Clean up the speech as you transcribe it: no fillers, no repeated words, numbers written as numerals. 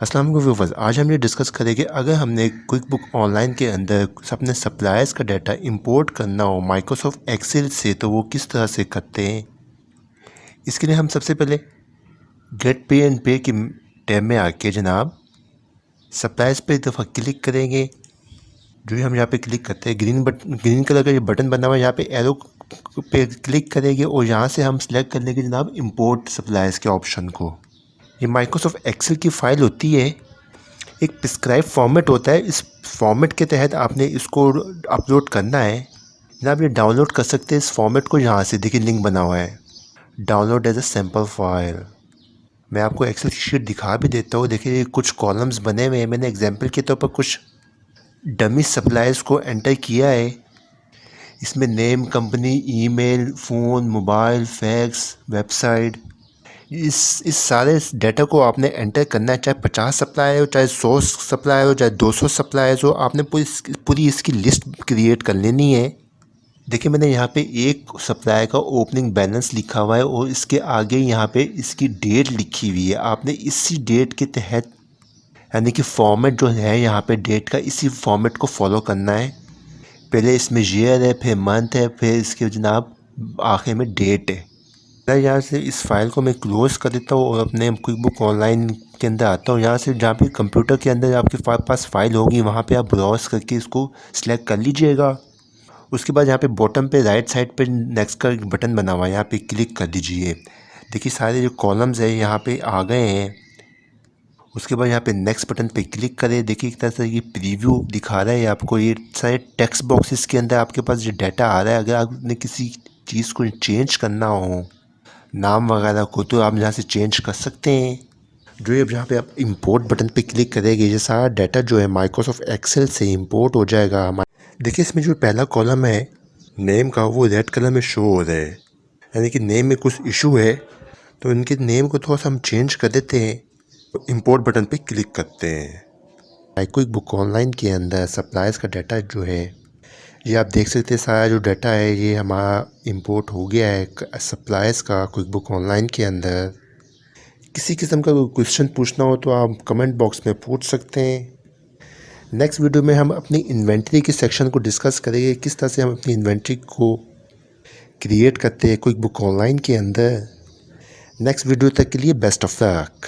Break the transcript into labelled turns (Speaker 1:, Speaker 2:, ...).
Speaker 1: अस्सलाम वालेकुम व्यूअर्स, आज हम ये डिस्कस करेंगे अगर हमने क्विक बुक ऑनलाइन के अंदर अपने सप्लायर्स का डाटा इंपोर्ट करना हो माइक्रोसॉफ्ट एक्सेल से तो वो किस तरह से करते हैं। इसके लिए हम सबसे पहले गेट पे एंड पे की टैब में आके जनाब सप्लायर्स पे एक दफ़ा क्लिक करेंगे। जो ही हम यहाँ पे क्लिक करते हैं ग्रीन कलर का ये बटन बना हुआ है, यहाँ पे एरो पे क्लिक करेंगे और यहाँ से हम सेलेक्ट कर लेंगे जनाब इंपोर्ट सप्लायर्स के ऑप्शन को। ये माइक्रोसॉफ्ट एक्सेल की फ़ाइल होती है, एक प्रिस्क्राइब फॉर्मेट होता है। इस फॉर्मेट के तहत आपने इसको अपलोड करना है। जनाब ये डाउनलोड कर सकते हैं इस फॉर्मेट को, यहाँ से देखिए लिंक बना हुआ है download as a sample file. मैं आपको एक्सेल की शीट दिखा भी देता हूँ। देखिए कुछ कॉलम्स बने हुए हैं, मैंने एग्जांपल के तौर पर कुछ डमी सप्लायर्स को एंटर किया है। इसमें name, company, email, phone, mobile, fax, website, इस सारे डाटा को आपने एंटर करना है। चाहे 50 सप्लायर हो, चाहे 100 सप्लायर हो, चाहे 200 सप्लायर्स हो, आपने पूरी इसकी लिस्ट क्रिएट कर लेनी है। देखिए मैंने यहाँ पे एक सप्लायर का ओपनिंग बैलेंस लिखा हुआ है और इसके आगे यहाँ पे इसकी डेट लिखी हुई है। आपने इसी डेट के तहत यानी कि फॉर्मेट जो है यहाँ पे डेट का, इसी फॉर्मेट को फॉलो करना है। पहले इसमें ईयर है, फिर मंथ है, फिर इसके जनाब आखिर में डेट है। मैं यहाँ से इस फाइल को मैं क्लोज़ कर देता हूँ और अपने क्विक बुक ऑनलाइन के अंदर आता हूँ। यहाँ से जहाँ पे कंप्यूटर के अंदर आपके पास फाइल होगी वहाँ पे आप ब्राउज़ करके इसको सिलेक्ट कर लीजिएगा। उसके बाद यहाँ पे बॉटम पे राइट साइड पे नेक्स्ट का बटन बना हुआ है, यहाँ पे क्लिक कर दीजिए। देखिए सारे जो कॉलम्स है यहाँ पे आ गए हैं। उसके बाद यहाँ पे नेक्स्ट बटन पे क्लिक करें। देखिए एक तरह से ये प्रीव्यू दिखा रहा है आपको। ये सारे टेक्स्ट बॉक्सेस के अंदर आपके पास जो डाटा आ रहा है, अगर आपने किसी चीज़ को चेंज करना हो, नाम वगैरह को, तो आप यहाँ से चेंज कर सकते हैं। जो अब यहाँ पे आप इंपोर्ट बटन पे क्लिक करेंगे, ये सारा डाटा जो है माइक्रोसॉफ्ट एक्सेल से इंपोर्ट हो जाएगा। देखिए इसमें जो पहला कॉलम है नेम का, वो रेड कलर में शो हो रहा है, यानी कि नेम में कुछ इशू है। तो इनके नेम को थोड़ा सा हम चेंज कर देते हैं, तो इंपोर्ट बटन पे क्लिक करते हैं। क्विक बुक ऑनलाइन के अंदर सप्लायर्स का डाटा जो है ये आप देख सकते हैं। सारा जो डाटा है ये हमारा इंपोर्ट हो गया है सप्लायर्स का क्विक बुक ऑनलाइन के अंदर। किसी किस्म का कोई क्वेश्चन पूछना हो तो आप कमेंट बॉक्स में पूछ सकते हैं। नेक्स्ट वीडियो में हम अपनी इन्वेंट्री के सेक्शन को डिस्कस करेंगे, किस तरह से हम अपनी इन्वेंट्री को क्रिएट करते हैं क्विक बुक ऑनलाइन के अंदर। नेक्स्ट वीडियो तक के लिए बेस्ट ऑफ लक।